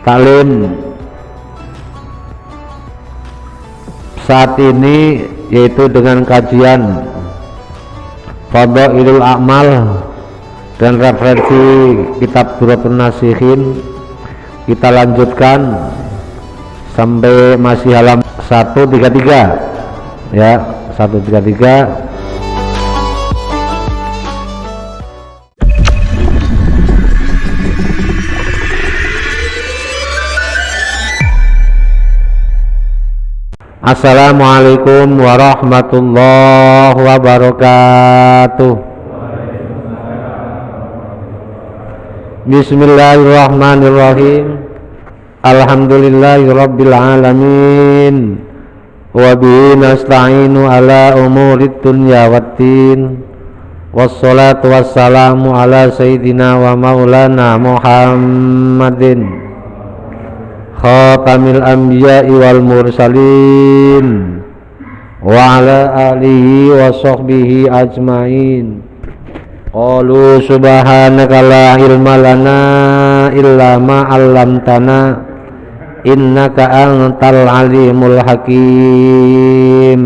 taklim saat ini yaitu dengan kajian Fadhailul A'mal dan referensi kitab Durratun Nasihin. Kita lanjutkan sampai masih halaman 133 ya, 133. Assalamualaikum warahmatullahi wabarakatuh. Bismillahirrahmanirrahim. Alhamdulillahirabbil alamin. Wa bihi nasta'inu ala umurid dunya waddin. Wassalatu wassalamu ala sayyidina wa maulana Muhammadin khatamil anbiya'i wal mursalin wa ala alihi wa sahbihi ajmain. Qalu subhanaka la ilma lana illa ma 'allamtana innaka antal alimul hakim.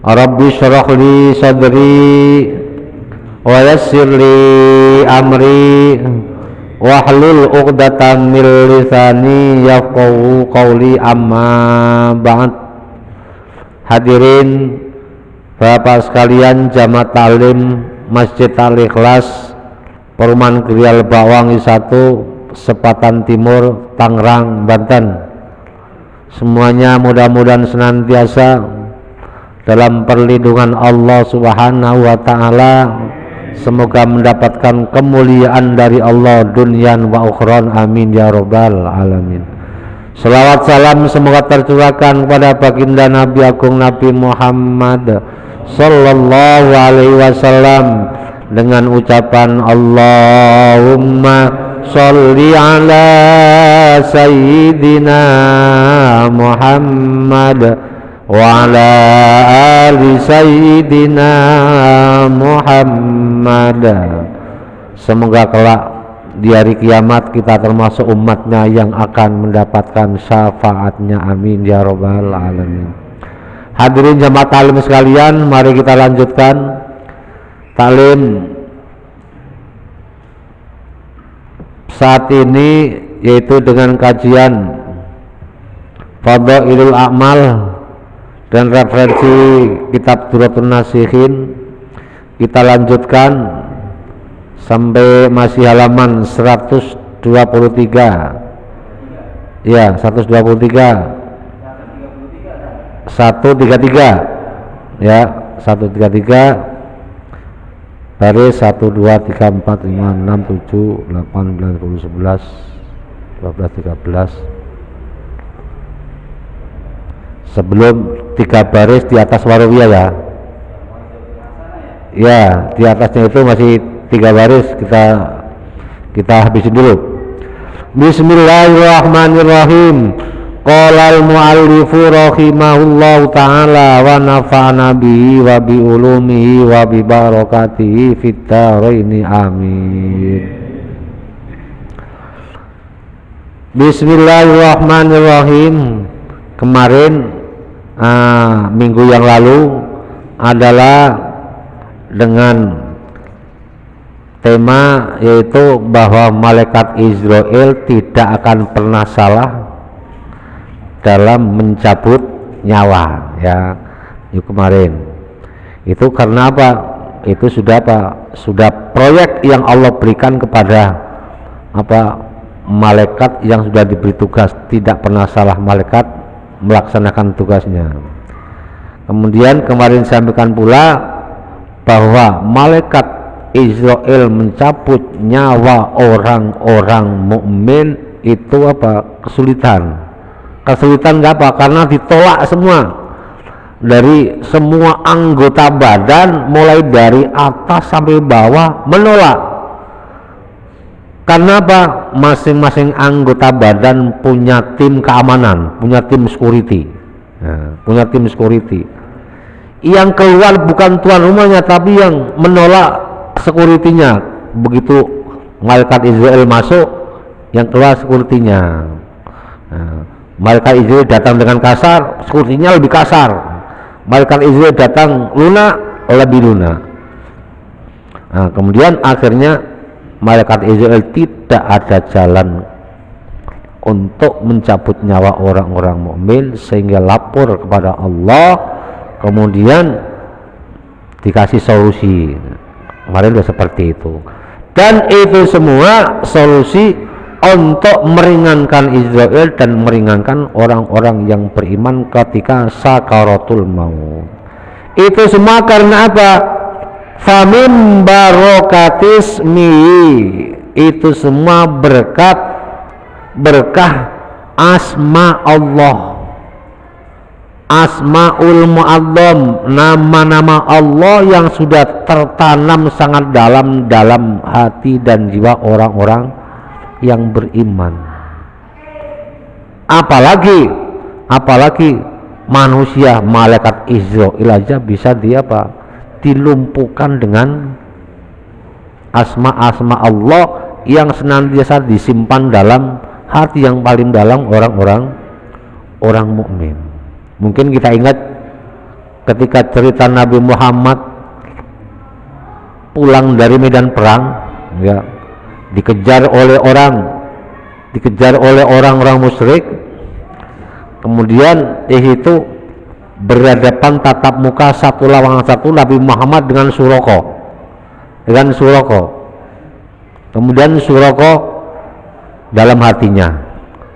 Rabbi shrah li sadri wa yassir li amri wahlul 'uqdatam min lisani yafqahu qawli, amma ba'd. Hadirin Bapak sekalian jamaah taklim Masjid Al-Ikhlas Perumahan Grial Bakwangi 1 Sepatan Timur, Tangerang, Banten. Semuanya mudah-mudahan senantiasa dalam perlindungan Allah Subhanahu wa ta'ala. Semoga mendapatkan kemuliaan dari Allah dunyan wa ukhron, amin ya rabbal alamin. Selawat salam semoga tercurahkan kepada baginda Nabi Agung Nabi Muhammad sallallahu alaihi wasallam dengan ucapan Allahumma sholli ala sayyidina Muhammad wa ala ali sayyidina Muhammad. Semoga kelak di hari kiamat kita termasuk umatnya yang akan mendapatkan syafaatnya, amin ya rabbal alamin. Hadirin jamaah taklim sekalian, mari kita lanjutkan taklim saat ini yaitu dengan kajian Fadhailul A'mal dan referensi kitab Durratun Nasihin. Kita lanjutkan sampai masih halaman 123 ya, 123 ya, 133 baris 1 2 3 4 5 6 7 8 9 10 11 12 13. Sebelum 3 baris di atas warawiyah ya. Ya, di atasnya itu masih 3 baris, kita habisin dulu. Bismillahirrahmanirrahim. Qala al-muallifu rahimahullahu ta'ala wa nafa'ana bihi wa bi ulumihi wa bi barakatihi fid dharaini, amin. Bismillahirrahmanirrahim. Kemarin minggu yang lalu adalah dengan tema yaitu bahwa malaikat Israel tidak akan pernah salah dalam mencabut nyawa ya. Itu kemarin itu karena apa? Itu sudah proyek yang Allah berikan kepada malaikat yang sudah diberi tugas, tidak pernah salah malaikat melaksanakan tugasnya. Kemudian kemarin saya sampaikan pula bahwa malaikat Israel mencabut nyawa orang-orang mukmin itu kesulitan nggak karena ditolak semua dari semua anggota badan, mulai dari atas sampai bawah menolak. Karena masing-masing anggota badan punya tim keamanan, punya tim security. punya tim security. Yang keluar bukan tuan rumahnya, tapi yang menolak security-nya. Begitu malaikat Israel masuk, yang keluar security-nya. Malaikat Israil datang dengan kasar, sekuritinya lebih kasar. Malaikat Israil datang lunak, lebih lunak. Kemudian akhirnya malaikat Israil tidak ada jalan untuk mencabut nyawa orang-orang mukmin, sehingga lapor kepada Allah, kemudian dikasih solusi. Kemarin sudah seperti itu, dan itu semua solusi untuk meringankan Israel dan meringankan orang-orang yang beriman ketika sakaratul maut. Itu semua karena apa? Famin barokatismi, itu semua berkah asma Allah, asmaul mu'azzam, nama-nama Allah yang sudah tertanam sangat dalam hati dan jiwa orang-orang yang beriman. Apalagi manusia, malaikat Israil aja bisa dilumpuhkan dengan asma-asma Allah yang senantiasa disimpan dalam hati yang paling dalam orang mukmin. Mungkin kita ingat ketika cerita Nabi Muhammad pulang dari medan perang, ya, dikejar oleh orang-orang musyrik. Kemudian itu berhadapan tatap muka satu lawan satu Nabi Muhammad dengan Suroko. Kemudian Suroko dalam hatinya,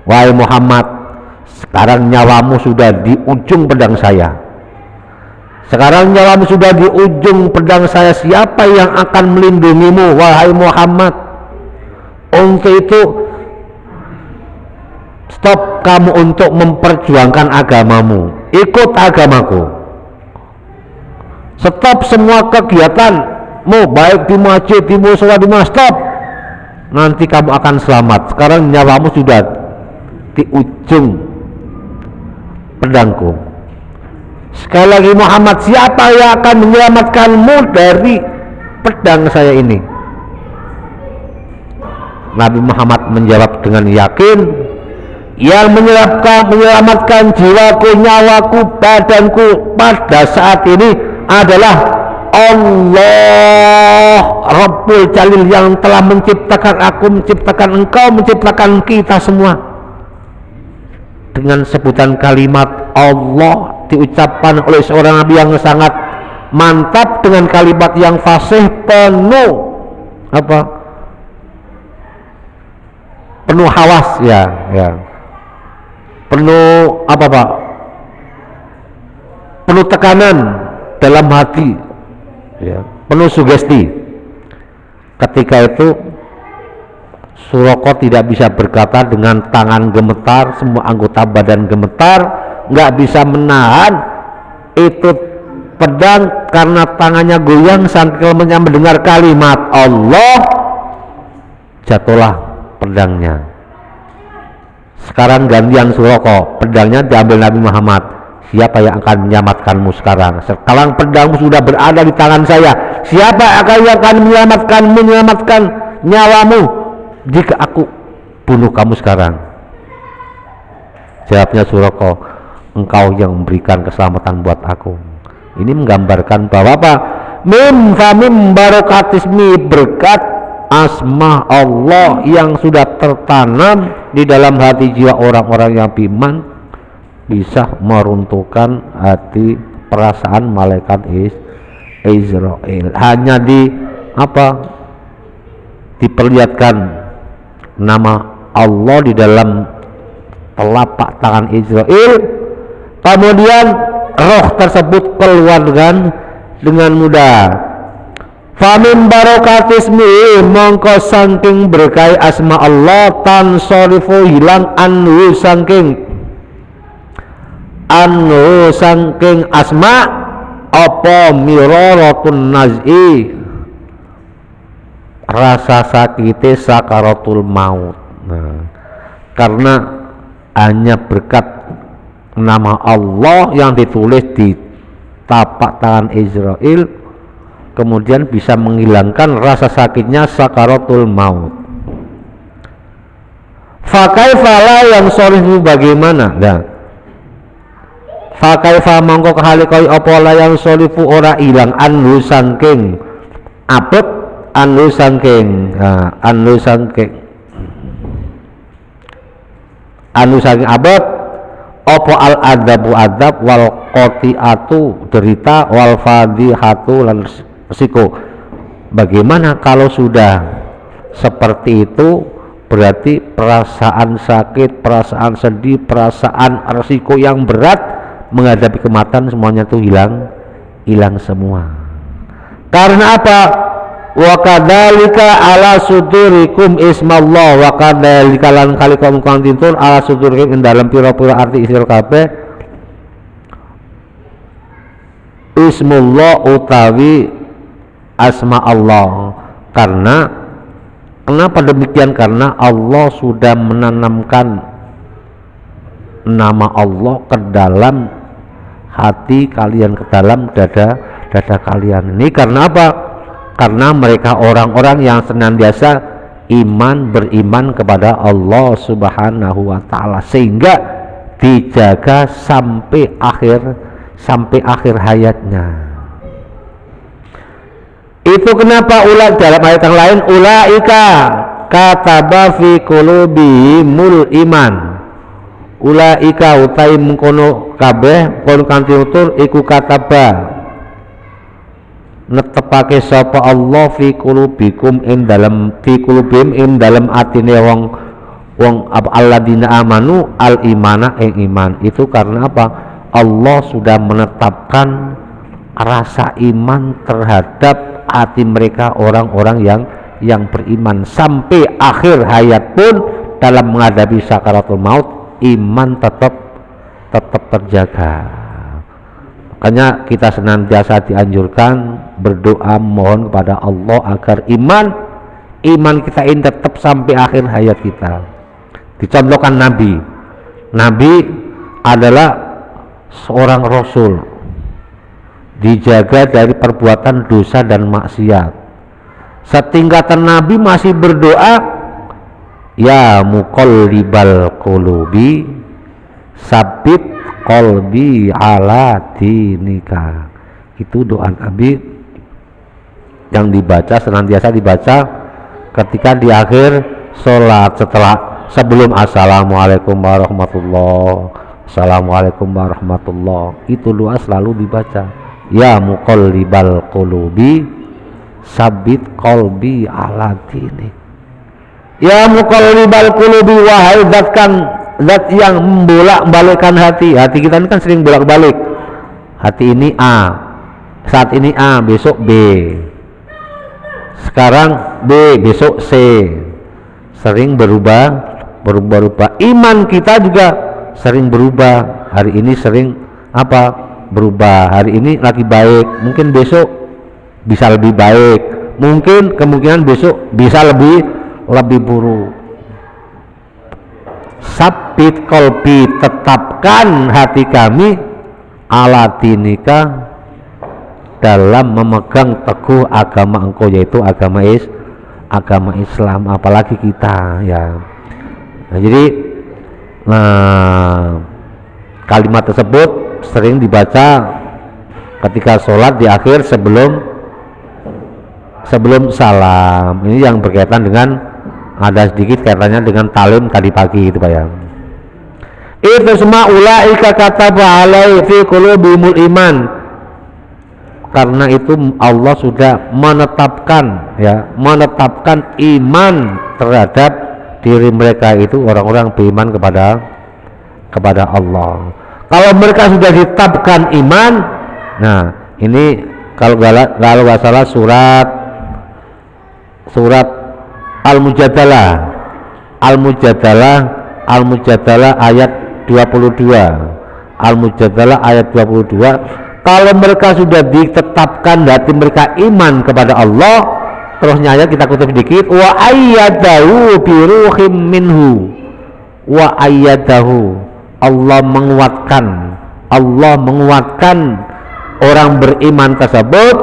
wahai Muhammad, sekarang nyawamu sudah di ujung pedang saya. Siapa yang akan melindungimu, wahai Muhammad? Untuk itu stop kamu untuk memperjuangkan agamamu, ikut agamaku. Stop semua kegiatanmu, baik di masjid, di mushola, di mana, stop. Nanti kamu akan selamat. Sekarang nyawamu sudah di ujung pedangku. Sekali lagi Muhammad, siapa yang akan menyelamatkanmu dari pedang saya ini? Nabi Muhammad menjawab dengan yakin, yang menyelamatkan jiwaku, nyawaku, badanku pada saat ini adalah Allah Rabbul Jalil, yang telah menciptakan aku, menciptakan engkau, menciptakan kita semua. Dengan sebutan kalimat Allah diucapkan oleh seorang nabi yang sangat mantap, dengan kalimat yang fasih, penuh hawas, penuh tekanan dalam hati, penuh sugesti. Ketika itu Suroko tidak bisa berkata, dengan tangan gemetar, semua anggota badan gemetar, nggak bisa menahan itu pedang karena tangannya goyang sambil mendengar kalimat Allah, jatuhlah pedangnya. Sekarang gantian Suroko, pedangnya diambil Nabi Muhammad. Siapa yang akan menyelamatkanmu sekarang? Sekarang pedangmu sudah berada di tangan saya. Siapa yang akan menyelamatkan nyawamu jika aku bunuh kamu sekarang? Jawabnya Suroko, engkau yang memberikan keselamatan buat aku. Ini menggambarkan bahwa apa? Mim barokatismi, berkat asma Allah yang sudah tertanam di dalam hati jiwa orang-orang yang beriman, bisa meruntuhkan hati perasaan malaikat Israel. Hanya diperlihatkan nama Allah di dalam telapak tangan Israel, kemudian roh tersebut keluar dengan mudah. Famin barokatismi, mongko saking berkah asma Allah, tansorifu hilang anhu saking asma apa miraratun naz'i, rasa sakite sakaratul maut. Karena hanya berkat nama Allah yang ditulis di tapak tangan Israel, kemudian bisa menghilangkan rasa sakitnya sakaratul maut. Fakaifa la yang sorifu bagaimana? Nah, fakaifa mongko kahali kaya apa la yang sorifu ora ilang anhu sangking abet anhu sangking abet apa al adabu adab wal qati'atu derita wal fadihatu lan resiko. Bagaimana kalau sudah seperti itu, berarti perasaan sakit, perasaan sedih, perasaan resiko yang berat menghadapi kematian semuanya itu hilang semua. Karena apa? Wa kadzalika ala sudurikum ismallah wa kadzalika lan kalikum kang tintun ala sudurikum ing dalam pira-pira arti isir kabeh ismullah utawi asma Allah. Karena kenapa demikian? Karena Allah sudah menanamkan nama Allah ke dalam hati kalian, ke dalam dada kalian. Ini karena apa? Karena mereka orang-orang yang senantiasa beriman kepada Allah Subhanahu wa taala, sehingga dijaga sampai akhir hayatnya. Itu kenapa dalam ayat yang lain ulaika kataba fi qulubihimul iman. Ulaika utai mengkono kabeh kon kanthi utur iku kataba netepake sapa Allah fi qulubikum ing dalam fi qulubihim ing dalam atine wong alladzina amanu al imana ing iman. Itu karena apa? Allah sudah menetapkan rasa iman terhadap hati mereka, orang-orang yang beriman, sampai akhir hayat pun dalam menghadapi sakaratul maut iman tetap terjaga. Makanya kita senantiasa dianjurkan berdoa mohon kepada Allah agar iman kita ini tetap sampai akhir hayat kita. Dicontohkan Nabi adalah seorang rasul, dijaga dari perbuatan dosa dan maksiat. Setingkatan Nabi masih berdoa, ya muqallibal qulubi sabit qalbi ala dinika. Itu doa Nabi yang senantiasa dibaca ketika di akhir sholat, sebelum assalamualaikum warahmatullah, itu doa selalu dibaca, ya muqallibal qulubi sabit qalbi ala dinik. Ya muqallibal qulubi, wahai zat yang membolak-balikkan hati kita ini kan sering bolak-balik. Hati ini A, saat ini A, besok B, sekarang B, besok C, sering berubah. Iman kita juga sering berubah. Hari ini sering berubah. Hari ini lagi baik, mungkin besok bisa lebih baik, mungkin kemungkinan besok bisa lebih buruk. Sabit qalbi, tetapkan hati kami ala dinika, dalam memegang teguh agama engkau, yaitu agama Islam. Apalagi kita ya. Jadi kalimat tersebut sering dibaca ketika sholat di akhir sebelum salam. Ini yang berkaitan dengan, ada sedikit kaitannya dengan talim tadi pagi itu Pak ya. Itu semua ulaika kataba alaihi fi qulubihimul iman. Karena itu Allah sudah menetapkan iman terhadap diri mereka, itu orang-orang beriman kepada Allah. Kalau mereka sudah ditetapkan iman, nah ini kalau nggak salah surat Al-Mujadalah ayat 22. Al-Mujadalah ayat 22. Kalau mereka sudah ditetapkan hati mereka iman kepada Allah, terusnya ayat kita kutip sedikit, wa ayyadahu bi ruhim minhu. Wa ayyadahu, Allah menguatkan orang beriman tersebut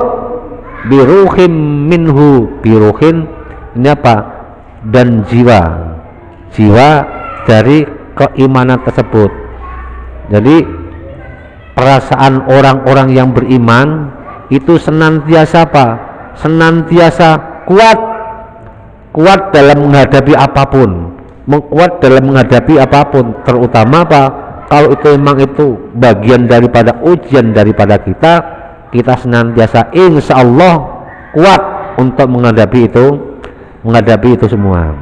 bi ruhim minhu. Bi ruhin ini apa? Dan jiwa dari keimanan tersebut. Jadi perasaan orang-orang yang beriman itu senantiasa apa? Senantiasa kuat dalam menghadapi apapun, kuat dalam menghadapi apapun, terutama apa? Kalau itu memang itu bagian daripada ujian daripada kita senantiasa insya Allah kuat untuk menghadapi itu semua.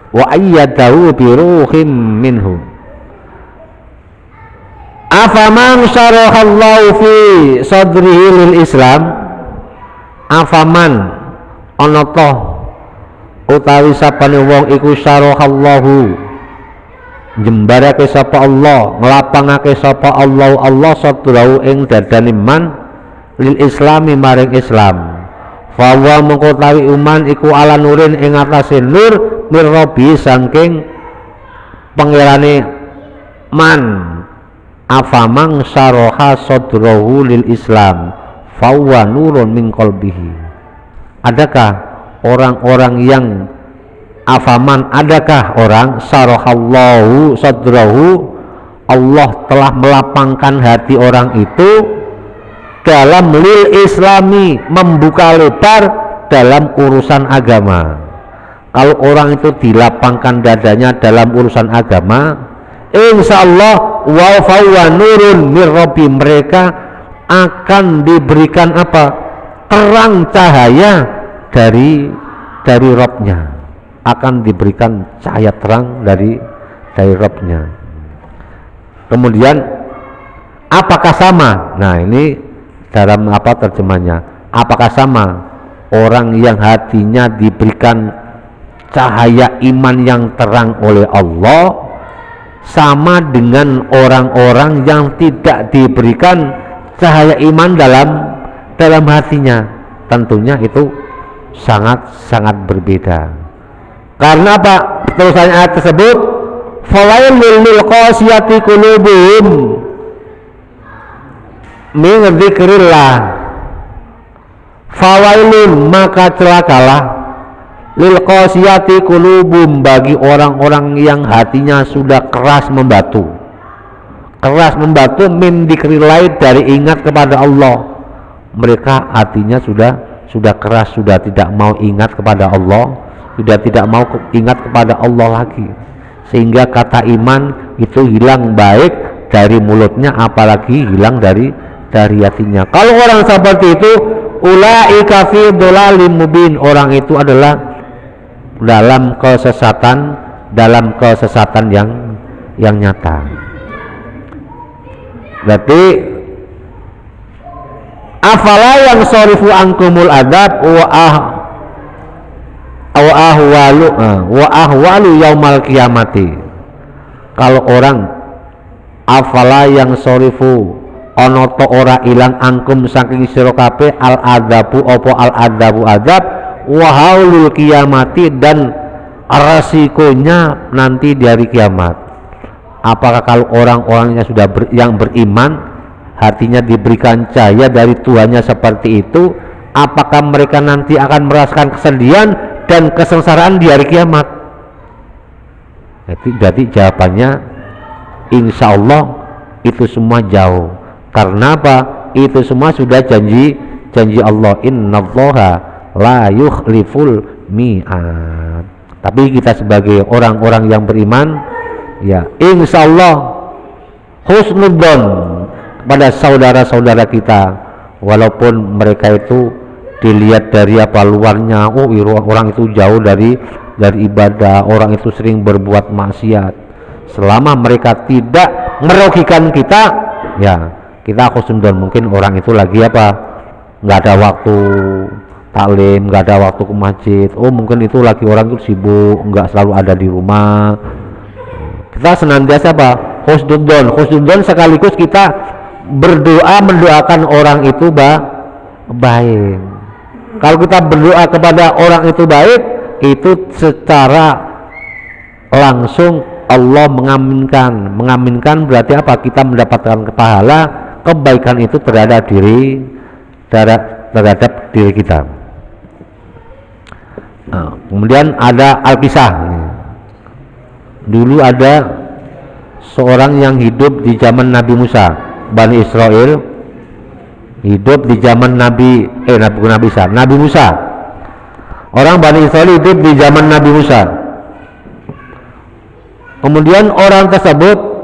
Wa ayyadahu bi ruhim minhu. Afaman syarahallahu fi sadrihi lil Islam, afaman ana ta utawi sapane wong iku syarahallahu jembarake sapa Allah, nglapangake sapa Allah sadrahu ing dadane man lil Islami maring Islam. Fa wa mengko tawi uman iku ala nurin ing atase nur mirrobi saking pangerane man. Afamang syaraha sadrahu lil Islam fa wa nurun min qalbihi. Adakah orang-orang yang adakah orang syarahallahu sadrahu, Allah telah melapangkan hati orang itu dalam lil Islami, membuka lebar dalam urusan agama. Kalau orang itu dilapangkan dadanya dalam urusan agama, insyaallah wa fawa nurun mir rabbi, mereka akan diberikan apa? Terang cahaya dari Rabb-nya, akan diberikan cahaya terang dari Rabb-nya. Kemudian apakah sama? Nah, ini dalam apa terjemahnya? Apakah sama orang yang hatinya diberikan cahaya iman yang terang oleh Allah sama dengan orang-orang yang tidak diberikan cahaya iman dalam hatinya? Tentunya itu sangat berbeda. Karena apa? Terusannya ayat tersebut, fawailul lil qasiyati qulubuhum min dzikrillah. Fawailun, maka celakalah, lil qasiyati qulubuhum, bagi orang-orang yang hatinya sudah keras membatu min dzikrillah, dari ingat kepada Allah. Mereka hatinya sudah keras, sudah tidak mau ingat kepada Allah, sudah tidak mau ingat kepada Allah lagi, sehingga kata iman itu hilang baik dari mulutnya, apalagi hilang dari hatinya. Kalau orang seperti itu, ulaika fi dhalalim mubin, orang itu adalah dalam kesesatan yang nyata. Berarti afala yang sorifu angkumul adab wa ahwalu yaumal kiamati. Kalau orang afala yang sorifu ana ta ora ilang angkum saking sira kabeh al adabu apa al adabu adab wa haulul kiamati, dan resikonya nanti di hari kiamat. Apakah kalau orang-orangnya sudah yang beriman, hatinya diberikan cahaya dari Tuhannya seperti itu, apakah mereka nanti akan merasakan kesedihan dan kesengsaraan di hari kiamat? Jadi jawabannya insya Allah itu semua jauh. Karena apa? Itu semua sudah janji Allah, innallaha la yukhliful mi'ad. Tapi kita sebagai orang-orang yang beriman, ya insya Allah husnudzon pada saudara-saudara kita, walaupun mereka itu dilihat dari apa luarnya, oh orang itu jauh dari ibadah, orang itu sering berbuat maksiat, selama mereka tidak merugikan kita, ya kita husnudzon. Mungkin orang itu lagi apa, nggak ada waktu taklim, nggak ada waktu ke masjid, oh mungkin itu lagi orang itu sibuk, nggak selalu ada di rumah. Kita senantiasa apa? Husnudzon sekaligus kita berdoa, mendoakan orang itu baik. Kalau kita berdoa kepada orang itu baik, itu secara langsung Allah mengaminkan. Berarti apa? Kita mendapatkan pahala kebaikan itu terhadap diri kita. Nah, kemudian ada Al-Kisah. Dulu ada seorang yang hidup di zaman Nabi Musa, Bani Israel hidup di zaman Nabi Musa. Orang Bani Israel hidup di zaman Nabi Musa. Kemudian orang tersebut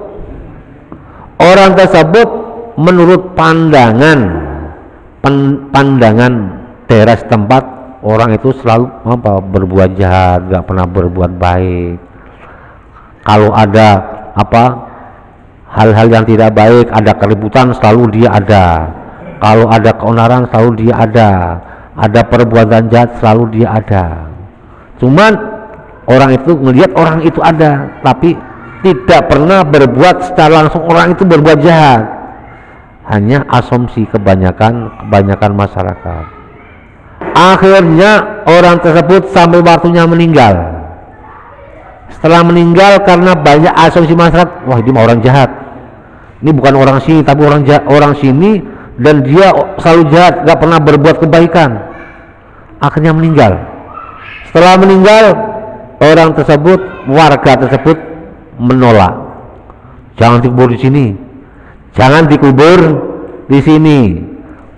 menurut pandangan daerah setempat, orang itu selalu berbuat jahat, gak pernah berbuat baik. Kalau ada hal-hal yang tidak baik, ada keributan, selalu dia ada. Kalau ada keonaran, selalu dia ada perbuatan jahat, selalu dia ada. Cuman orang itu melihat orang itu ada, tapi tidak pernah berbuat secara langsung orang itu berbuat jahat. Hanya asumsi kebanyakan masyarakat. Akhirnya orang tersebut sampai waktunya meninggal. Setelah meninggal, karena banyak asumsi masyarakat, wah ini orang jahat, ini bukan orang sini tapi orang sini, dan dia selalu jahat, gak pernah berbuat kebaikan. Akhirnya meninggal. Setelah meninggal, warga tersebut menolak, jangan dikubur di sini, jangan dikubur di sini.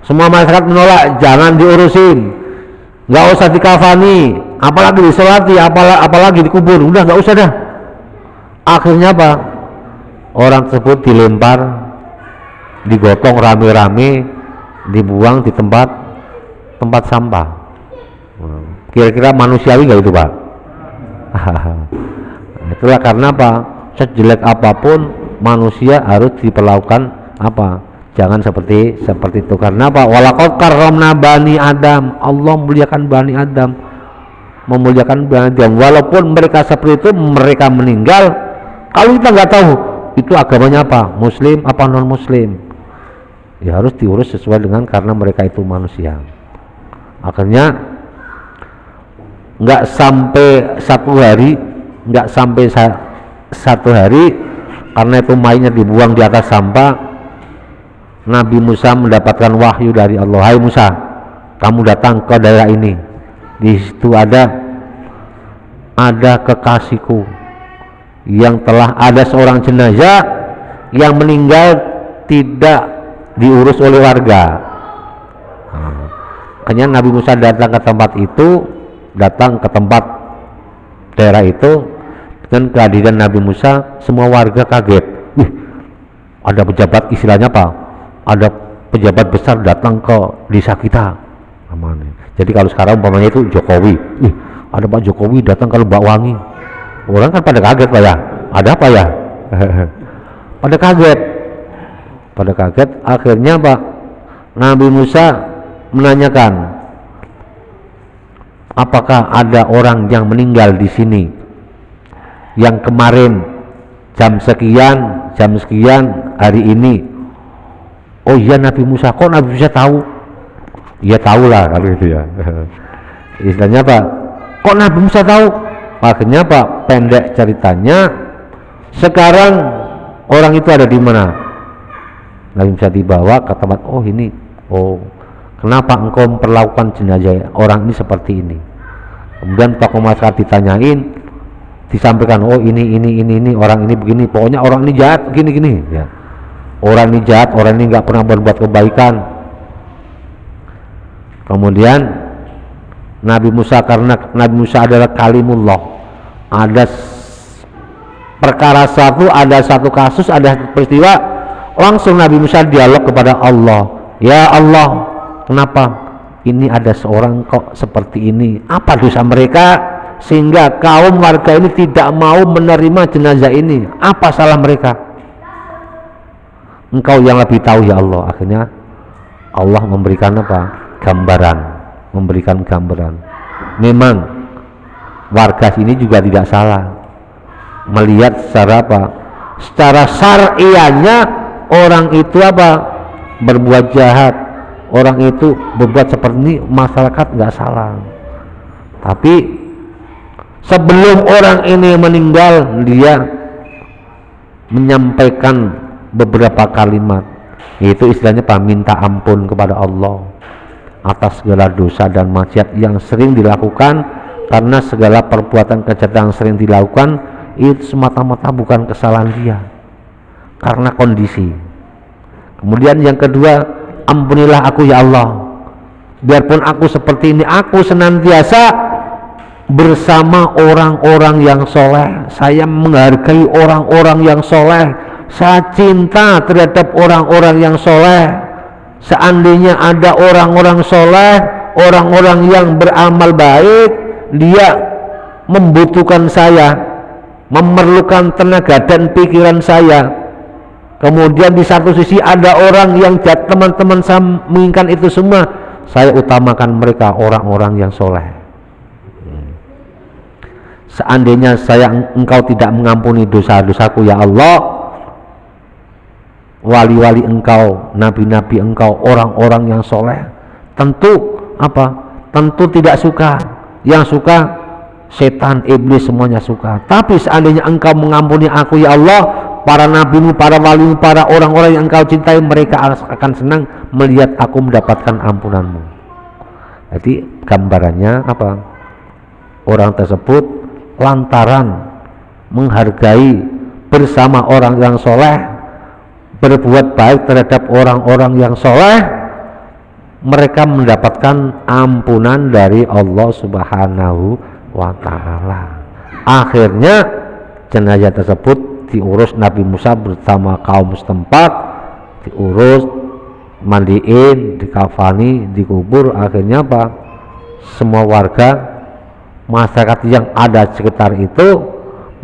Semua masyarakat menolak, jangan diurusin, nggak usah dikafani, apalagi disolati, apalagi dikubur, udah nggak usah dah. Akhirnya apa? Orang tersebut dilempar, digotong rame-rame, dibuang di tempat sampah. Kira-kira manusiawi nggak itu, Pak? Itulah karena apa? Sejelek apapun manusia harus diperlakukan jangan seperti itu. Karena apa? Walaqad karramna bani Adam. Allah memuliakan bani Adam, walaupun mereka seperti itu, mereka meninggal. Kalau kita nggak tahu itu agamanya apa, muslim apa non muslim, ya harus diurus sesuai dengan, karena mereka itu manusia. Akhirnya nggak sampai satu hari, karena itu mayatnya dibuang di atas sampah. Nabi Musa mendapatkan wahyu dari Allah, hai Musa, kamu datang ke daerah ini, di situ ada kekasihku yang telah ada seorang jenazah yang meninggal tidak diurus oleh warga. Makanya Nabi Musa datang ke tempat daerah itu. Dengan kehadiran Nabi Musa, semua warga kaget. Ada pejabat, istilahnya apa? Ada pejabat besar datang ke desa kita. Jadi kalau sekarang umpamanya itu Jokowi, ada Pak Jokowi datang ke Lembak Wangi. Orang kan pada kaget, Pak ya. Ada apa ya? Pada kaget. Akhirnya Pak Nabi Musa menanyakan, apakah ada orang yang meninggal di sini yang kemarin jam sekian hari ini? Oh iya Nabi Musa. Kok Nabi Musa tahu? Ya tahulah kalau itu ya. Istilahnya Pak, kok Nabi Musa tahu? Akhirnya Pak, pendek ceritanya, sekarang orang itu ada di mana? Nabi Musa dibawa ke tempat. Oh kenapa engkau memperlakukan jenazah orang ini seperti ini? Kemudian tokoh masyarakat ditanyain, disampaikan, oh ini orang ini begini, pokoknya orang ini jahat gini ya. Orang ini jahat, orang ini nggak pernah berbuat kebaikan. Kemudian Nabi Musa, karena Nabi Musa adalah kalimullah, ada perkara ada satu kasus, ada peristiwa, langsung Nabi Musa dialog kepada Allah, ya Allah, kenapa ini ada seorang kok seperti ini, apa dosa mereka sehingga kaum warga ini tidak mau menerima jenazah ini, apa salah mereka? Engkau yang lebih tahu ya Allah. Akhirnya Allah memberikan gambaran. Memang warga sini juga tidak salah melihat secara syar'iyahnya orang itu berbuat jahat, orang itu berbuat seperti ini, masyarakat nggak salah. Tapi sebelum orang ini meninggal, dia menyampaikan beberapa kalimat, yaitu istilahnya minta ampun kepada Allah atas segala dosa dan maksiat yang sering dilakukan, karena segala perbuatan kejahatan yang sering dilakukan itu semata-mata bukan kesalahan dia, karena kondisi. Kemudian yang kedua, ampunilah aku ya Allah, biarpun aku seperti ini, aku senantiasa bersama orang-orang yang soleh. Saya menghargai orang-orang yang soleh, saya cinta terhadap orang-orang yang soleh. Seandainya ada orang-orang soleh, orang-orang yang beramal baik, dia membutuhkan saya, memerlukan tenaga dan pikiran saya. Kemudian di satu sisi ada orang yang teman-teman saya menginginkan itu semua, saya utamakan mereka, orang-orang yang soleh. Seandainya engkau tidak mengampuni dosa-dosaku ya Allah, wali-wali engkau, nabi-nabi engkau, orang-orang yang soleh, tentu tentu tidak suka. Yang suka setan, iblis, semuanya suka. Tapi seandainya engkau mengampuni aku ya Allah, para nabimu, para walimu, para orang-orang yang engkau cintai, mereka akan senang melihat aku mendapatkan ampunanmu. Jadi gambarannya orang tersebut lantaran menghargai bersama orang yang soleh, berbuat baik terhadap orang-orang yang soleh, mereka mendapatkan ampunan dari Allah Subhanahu wa ta'ala. Akhirnya jenazah tersebut diurus Nabi Musa bersama kaum setempat, diurus, mandiin, dikafani, dikubur. Akhirnya semua warga masyarakat yang ada sekitar itu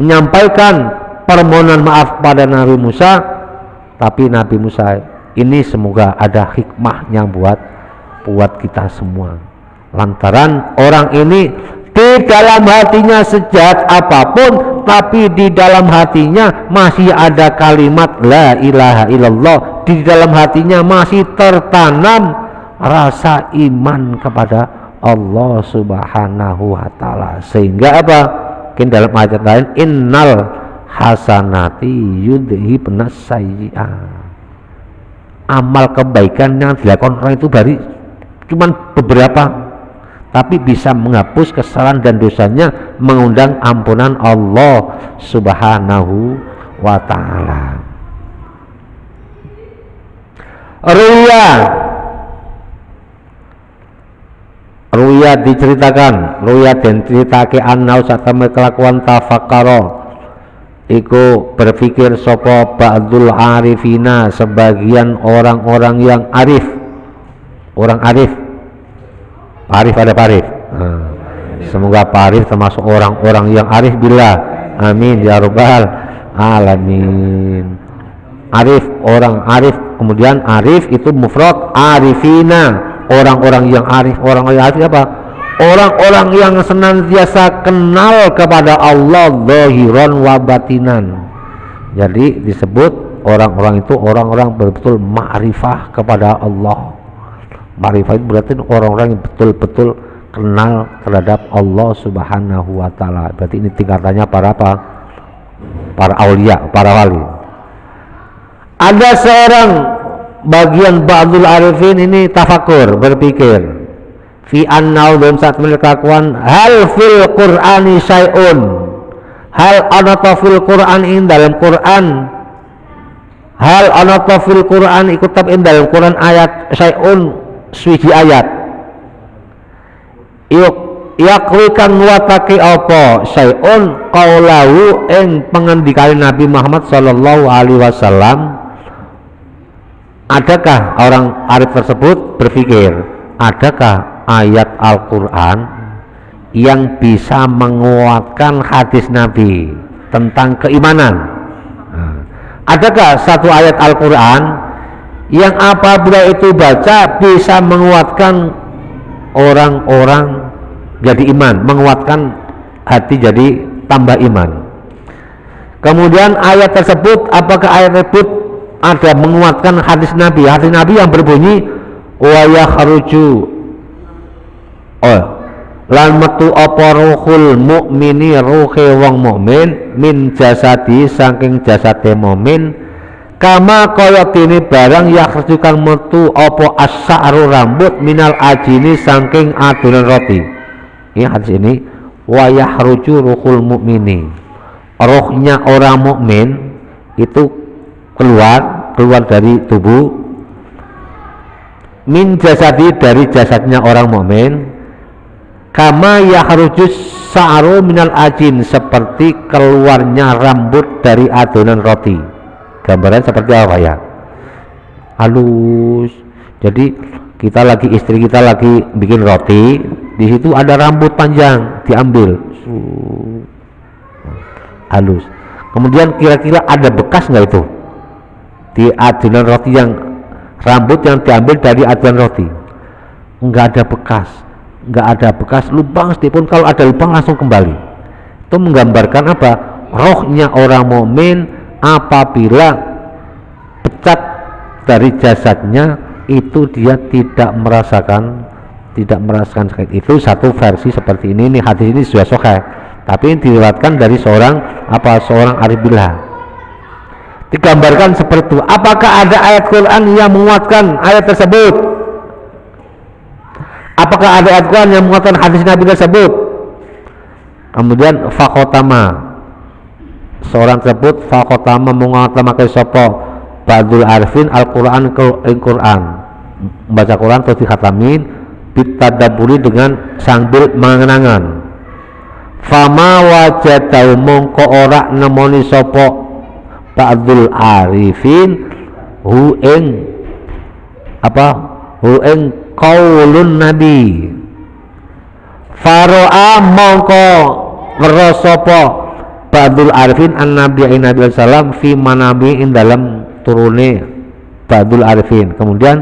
menyampaikan permohonan maaf pada Nabi Musa. Tapi Nabi Musa ini semoga ada hikmahnya buat kita semua, lantaran orang ini di dalam hatinya sejahat apapun, tapi di dalam hatinya masih ada kalimat la ilaha illallah, di dalam hatinya masih tertanam rasa iman kepada Allah Subhanahu wa ta'ala. Sehingga mungkin dalam ayat lain, innal hasanati yudhibnas sayyi'ah, amal kebaikan yang dilakukan orang itu cuman beberapa, tapi bisa menghapus kesalahan dan dosanya, mengundang ampunan Allah Subhanahu wa ta'ala. Ruya diceritakan, ruya dan ceritake annau satame kelakuan tafakkaro iku berpikir sopo ba'dul arifina, sebagian orang-orang yang arif. Orang arif ada parif. Semoga parif termasuk orang-orang yang arif billah, amin ya rabbal alamin. Arif, orang arif. Kemudian arif itu mufrad, arifina, orang-orang yang arif. Orang-orang yang arif orang-orang yang senantiasa kenal kepada Allah zahiran wa batinan. Jadi disebut orang-orang itu orang-orang betul-betul ma'rifah kepada Allah. Ma'rifah itu berarti orang-orang yang betul-betul kenal terhadap Allah Subhanahu wa ta'ala. Berarti ini tingkatannya para aulia, para wali. Ada seorang bagian ba'dul arifin ini tafakur, berpikir fi annau dalam saat kelakuan hal fil qur'ani syai'un, hal anata fil qur'an in dalam Qur'an, hal anata fil qur'an ikut in dalam Qur'an ayat syai'un suci ayat yuk yaklikan wataki apa syai'un qaulahu ing pengendikane Nabi Muhammad sallallahu alaihi wasallam. Adakah orang arif tersebut berpikir, adakah ayat Al-Quran yang bisa menguatkan hadis Nabi tentang keimanan? Adakah satu ayat Al-Quran yang apabila itu baca bisa menguatkan orang-orang jadi iman, menguatkan hati jadi tambah iman? Kemudian ayat tersebut, apakah ayat tersebut ada menguatkan hadis Nabi yang berbunyi wa yakhruju lan metu apa ruhul mukmini, ruhe wong mukmin, min jasadi saking jasade mukmin, kama kaya dene barang yakhrujukan metu apa as-sa'ru rambut minal ajini saking adonan roti. Ini hadis ini wa yakhruju ruhul mukmini, rohnya orang mukmin itu keluar dari tubuh, min jasadi, dari jasadnya orang mukmin, kama yahrujus sa'ru minal ajin, seperti keluarnya rambut dari adonan roti. Gambaran seperti apa ya? Halus. Jadi istri kita lagi bikin roti, di situ ada rambut panjang, diambil, halus. Kemudian kira-kira ada bekas nggak itu di adonan roti, yang rambut yang diambil dari adonan roti? Nggak ada bekas, lubang sedikitpun. Kalau ada lubang langsung kembali. Itu menggambarkan apa? Rohnya orang mukmin apabila pecat dari jasadnya itu dia tidak merasakan sakit. Itu satu versi seperti ini. Hadis ini sudah sahih, tapi diriwayatkan dari seorang arif billah. Digambarkan seperti itu. Apakah ada ayat Quran yang menguatkan ayat tersebut? Apakah ada ayat Quran yang menguatkan hadis Nabi tersebut? Kemudian fakotama, seorang tersebut fakotama mengatakan sopo Ba'dul arifin Al-Quran membaca Quran terus dikhatamin bitadaburi dengan sambil mengenangan. Fama wajadau mongko ora nemoni sopo Ba'dul arifin hu ing qaulun nabi, faro'a mongko weruh sapa Ba'dul arifin an nabi sallam fi manami in dalam turune Ba'dul arifin. Kemudian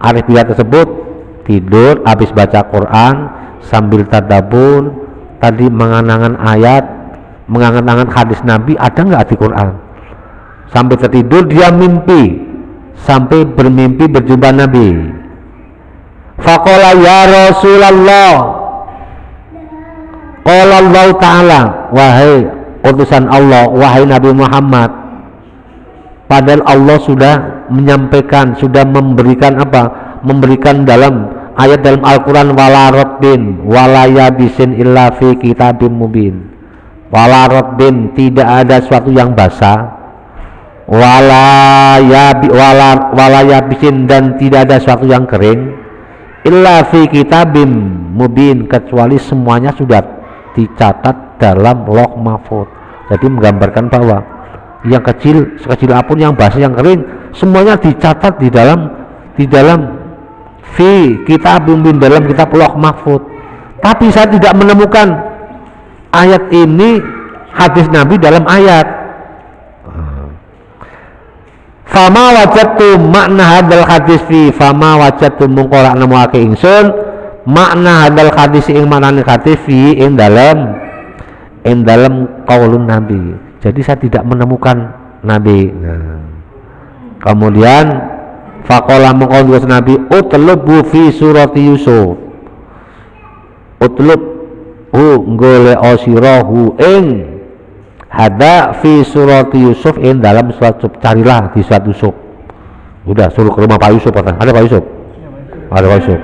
arif billah tersebut tidur habis baca Quran sambil tadabbur, tadi mengangan ayat, mengangan hadis Nabi ada nggak di Quran. Sampai tertidur dia mimpi, sampai bermimpi berjumpa Nabi. Faqala ya Rasulullah, qala Allah Ta'ala, wahai utusan Allah, wahai Nabi Muhammad, padahal Allah sudah menyampaikan, sudah memberikan dalam ayat dalam Al-Quran, wala rabbin wala yabisin illa fi kitabim mubin. Wala rabbin, tidak ada sesuatu yang basah, wala yabisin, dan tidak ada sesuatu yang kering, illa fi kitabim mubin, kecuali semuanya sudah dicatat dalam Lauh Mahfuz. Jadi menggambarkan bahwa yang sekecil apapun, yang basah yang kering, semuanya dicatat di dalam fi kitabim mubin, dalam kitab Lauh Mahfuz. Tapi saya tidak menemukan ayat ini, hadis Nabi dalam ayat. Fama wajadtu makna hadal hadis fi fama wajadtu mungkorak nemuake ingsun makna hadal hadis ing maknane hadis fi ing dalam qaulun Nabi. Jadi saya tidak menemukan Nabi. Kemudian faqala mengqaul Nabi utlubu fi surati Yusuf, utlub golek osirahu ing hada fi surati Yusuf, in dalam surat Yusuf, carilah di surat Yusuf. Udah suruh ke rumah Pak Yusuf, ada Pak Yusuf? Ada Pak Yusuf.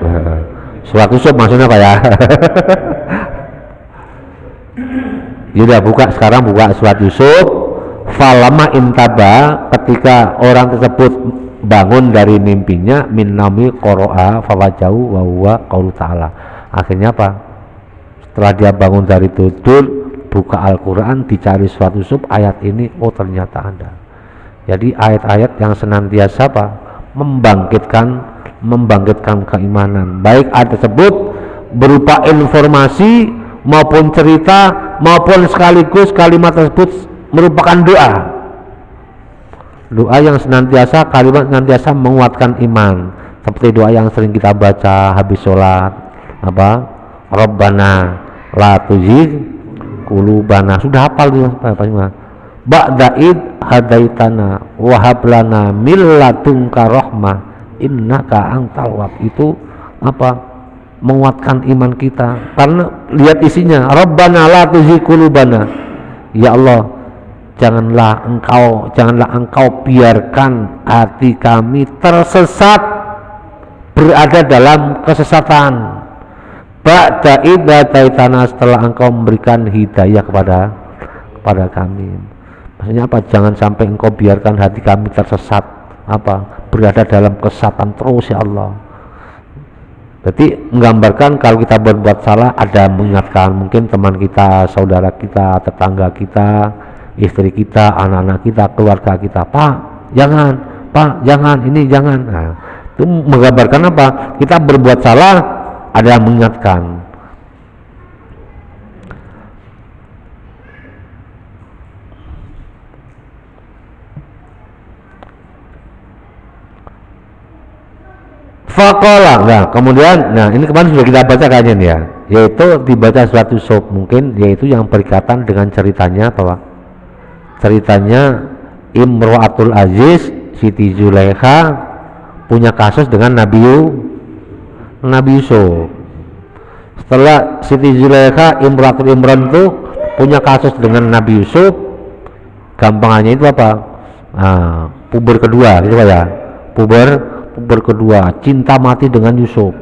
Surat Yusuf maksudnya apa ya? Yaudah sekarang buka surat Yusuf. Falama intaba, ketika orang tersebut bangun dari mimpinya, min nami qoro'a fawajau wa huwa qaulu ta'ala. Akhirnya apa? Setelah dia bangun dari tidur, buka Al-Quran, dicari surat Yusuf, ayat ini, oh ternyata ada. Jadi ayat-ayat yang senantiasa membangkitkan keimanan, baik ayat tersebut berupa informasi maupun cerita, maupun sekaligus kalimat tersebut merupakan doa yang senantiasa, kalimat senantiasa menguatkan iman, seperti doa yang sering kita baca habis sholat, Rabbana la tuzigh qulubana, sudah hafal tuh Pak Cuma. Ba'da'id hadaitana wa hab lana min ladunka rahmah innaka antal wahhab. Itu menguatkan iman kita, karena lihat isinya, Rabbana la tuzigh qulubana, ya Allah, janganlah engkau biarkan hati kami tersesat, berada dalam kesesatan. Ba'da idza taitana, setelah engkau memberikan hidayah kepada kami. Maksudnya apa? Jangan sampai engkau biarkan hati kami tersesat, berada dalam kesesatan terus ya Allah. Berarti menggambarkan kalau kita berbuat salah ada mengingatkan, mungkin teman kita, saudara kita, tetangga kita, istri kita, anak-anak kita, keluarga kita, Pak jangan, ini jangan. Nah, itu menggambarkan apa? Kita berbuat salah ada yang mengingatkan. Fakola. Nah kemudian, ini kemarin sudah kita baca kayaknya nih ya, yaitu dibaca surat Yusuf, mungkin yaitu yang berkaitan dengan ceritanya bahwa ceritanya Imro'atul Aziz Siti Zulaikha punya kasus dengan Nabi Yusuf. Setelah Siti Zulaikha, Imro'atul Imran itu punya kasus dengan Nabi Yusuf, gampangannya itu apa? Puber kedua gitu ya, puber kedua, cinta mati dengan Yusuf.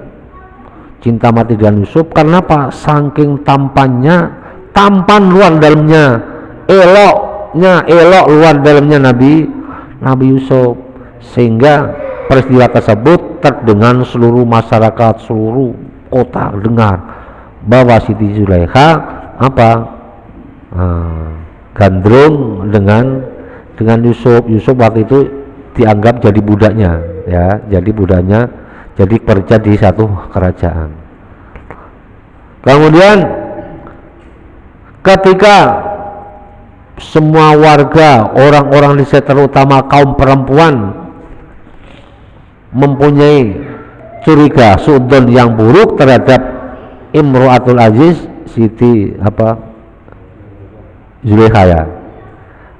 Cinta mati dengan Yusuf karena apa? Saking tampan luar dalamnya, elok luar dalamnya Nabi Yusuf, sehingga peristiwa tersebut terdengar seluruh masyarakat, seluruh kota dengar bahwa Siti Zulaikha gandrung dengan Yusuf. Yusuf waktu itu dianggap jadi budaknya ya, jadi kerja di satu kerajaan. Kemudian ketika semua warga, orang-orang di sekitar, terutama kaum perempuan, mempunyai curiga suudzon yang buruk terhadap Imro'atul Aziz Siti Zulaikha ya.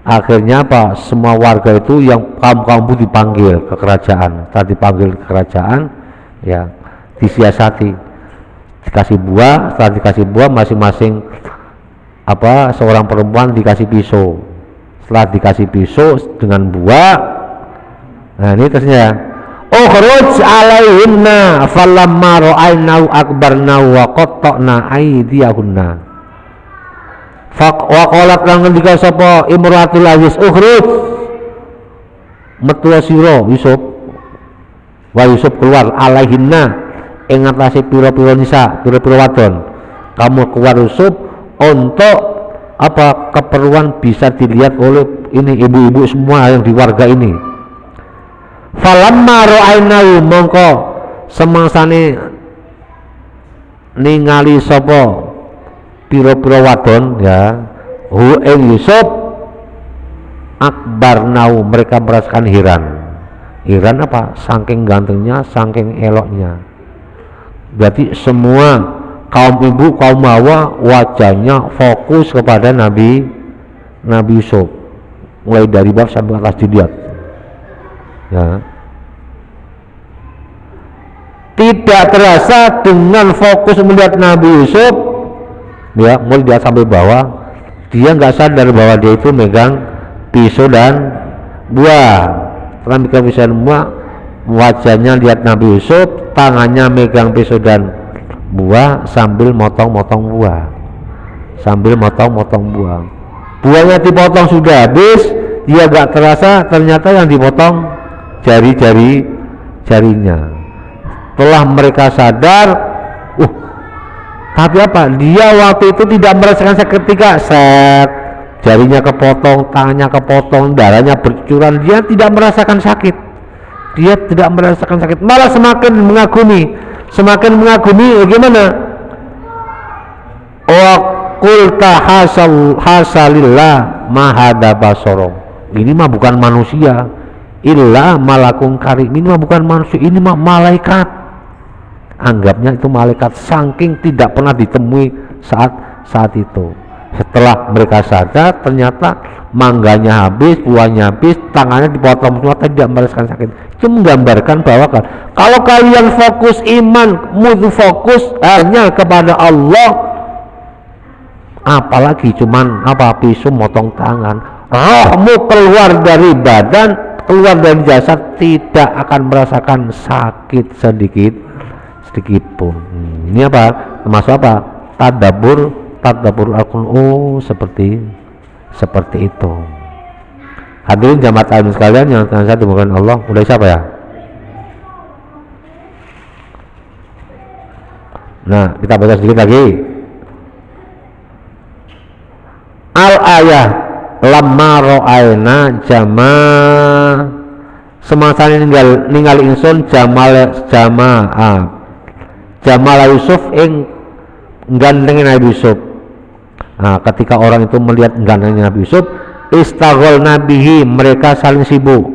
Akhirnya semua warga itu yang kaum dipanggil ke kerajaan. Setelah dipanggil ke kerajaan ya, disiasati, dikasih buah. Setelah dikasih buah, masing-masing seorang perempuan dikasih pisau. Setelah dikasih pisau dengan buah, nah ini terusnya, ukhruj alaihinna falamma ra'aynahu akbarnahu wa qatta'na aydiyahunna. Waqalat lan ngendika sapa Imro'atul Aziz, ukhruj, metu sira Yusuf keluar, alaihinna ing atase pira-pira nisa, pira-pira wadon. Kamu keluar Yusuf untuk keperluan bisa dilihat oleh ini ibu-ibu semua yang di warga ini. Falamma ra'aynahu, mongko semangsane ningali sapa piro-piro wadon ya hu ing Yusuf, akbarnau, mereka merasakan heran saking gantengnya, saking eloknya. Berarti semua kaum ibu, kaum hawa, wajahnya fokus kepada Nabi Yusuf, mulai dari bawah sampai atas dilihat ya. Tidak terasa dengan fokus melihat Nabi Yusuf ya, mulai dia sampai bawah, dia nggak sadar bahwa dia itu megang pisau dan buah. Setelah megang pisau dan buah, wajahnya lihat Nabi Yusuf, tangannya megang pisau dan buah sambil motong-motong buah, buahnya dipotong sudah habis, dia nggak terasa ternyata yang dipotong jarinya. Setelah mereka sadar, tapi dia waktu itu tidak merasakan seketika jarinya kepotong, tangannya kepotong, darahnya bercucuran, dia tidak merasakan sakit, malah semakin mengagumi gimana? Wa qulta hasalillah mahada basoro, ini mah bukan manusia, illa malakun karim, ini mah bukan manusia, ini mah malaikat. Anggapnya itu malaikat, saking tidak pernah ditemui saat itu. Setelah mereka sadar, ternyata mangganya habis, buahnya habis, tangannya dipotong semua, tidak merasakan sakit. Itu menggambarkan bahwa kalau kalian fokus iman, fokus hanya kepada Allah, apalagi cuman pisau motong tangan, rohmu keluar dari badan, keluar dari jasad, tidak akan merasakan sakit sedikit pun. Ini termasuk tadabbur Al-Qur'an. Seperti seperti itu. Hadirin jamaah alim sekalian yang saya dimuliakan Allah, udah siapa ya? Nah, kita baca sedikit lagi. Al-ayah lamma ra'ayna semasa ninggal ingsun Jamal Yusuf ing gantengnya Nabi Yusuf. Nah, ketika orang itu melihat gantengnya Nabi Yusuf, istaghol nabihi, mereka saling sibuk.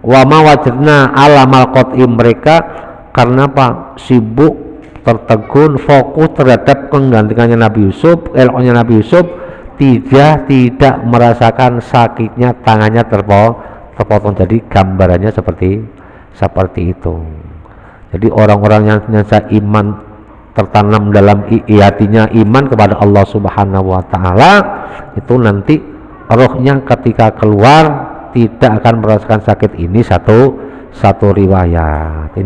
Wa ma wajadna alamal qat'i, mereka karena apa? Sibuk, tertegun, fokus terhadap penggantiannya Nabi Yusuf, eloknya Nabi Yusuf, tidak merasakan sakitnya tangannya terpotong. Jadi gambarannya seperti itu. Jadi orang-orang yang iman tertanam dalam hatinya iman kepada Allah Subhanahu wa taala, itu nanti rohnya ketika keluar tidak akan merasakan sakit. Ini satu riwayat.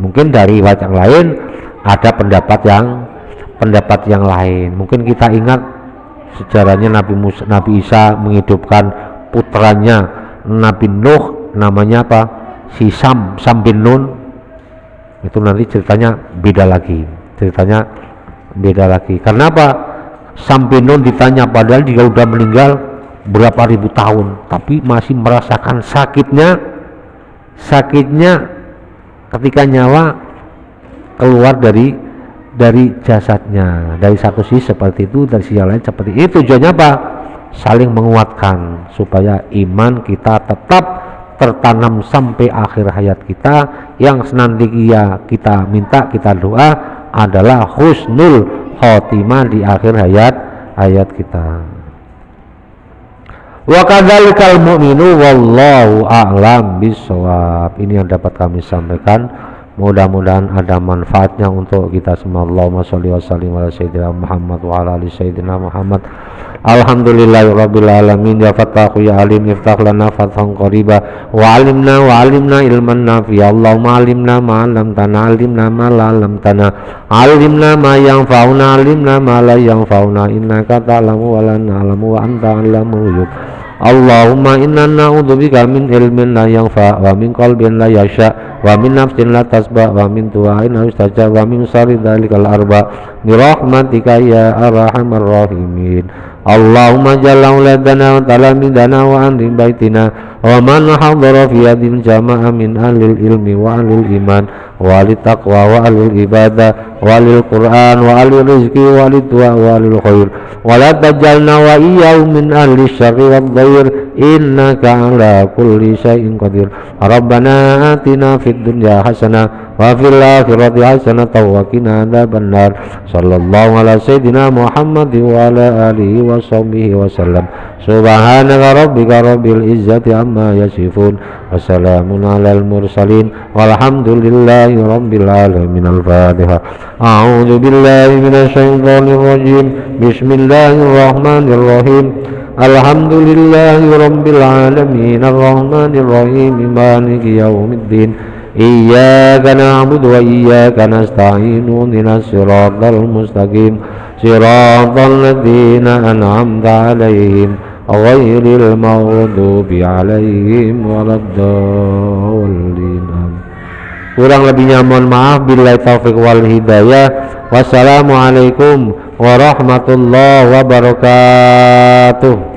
Mungkin dari riwayat yang lain ada pendapat yang lain. Mungkin kita ingat sejarahnya Nabi Isa menghidupkan putranya Nabi Nuh, namanya apa? Si Sam bin Nun. Itu nanti ceritanya beda lagi. Karena apa? Sam bin Nun ditanya, padahal dia sudah meninggal berapa ribu tahun, tapi masih merasakan sakitnya ketika nyawa keluar dari jasadnya. Dari satu sisi seperti itu, dari sisi lain seperti itu. Tujuannya apa? Saling menguatkan supaya iman kita tetap tertanam sampai akhir hayat kita. Yang senantiasa kita minta, kita doa adalah husnul khotimah di akhir hayat kita. Wa kadzalikal mu'minu wallahu a'lam bishawab. Ini yang dapat kami sampaikan. Mudah-mudahan ada manfaatnya untuk kita semua. Allahumma sholli wa sallim ala sayyidina Muhammad wa ala ali sayyidina Muhammad. Alhamdulillahirabbil alamin. Ya Fattahu ya Alim, iftah lana fathan qariba wa alimna ilman nafi'a. Allahumma alimna ma 'allamtana, alimna ma la 'allamtana, alimna ma yanfa'una, alimna ma la yanfa'una, innaka ta'lamu wa la na'lamu wa anta 'allamul ghuyub. Allahumma inna na'udzubika min ilmin la yanfa' wa min qalbin la yasha' wa min nafsin la tasba' wa min du'ain la yustajab wa min syarri dzalikal arba' bi rahmatika ya arhamar rahimin. Allahumma jalla auladana wa talamidana wa anri baitina wa man hadara fi hadhil jama'a min ahlil ilmi wa ahlil iman wa ahlil taqwa wa ahlil ibadah wa ahlil qur'an wa ahlil rizqi wa ahlil du'a wa ahlil khair wa la tajalna wa iyyahum min ahli syarri wad dhair innaka ala kulli syai'in qadir. Rabbana atina fid dunya hasanah wa fil akhirati hasanah wa qina adzabannar. Sallallahu ala sayyidina Muhammad wa ala alihi wa sahbihi wa sallam. Subhanaka rabbika rabbil izzati amma yasifun wa salamun alal mursalin walhamdulillahi rabbil alamin. Al-Fatihah. A'udzu billahi minasy syaithanir rajim. Bismillahirrahmanirrahim. Alhamdulillahi rabbil alamin arrahmanir rahim maliki yaumiddin iyyaka na'budu wa iyyaka nasta'in ihdinas siratal mustaqim siratal ladzina an'amta 'alaihim ghairil maghdubi 'alaihim waladdallin. Kurang lebihnya mohon maaf. Billahi taufiq wal hidayah. Wassalamualaikum warahmatullahi wabarakatuh.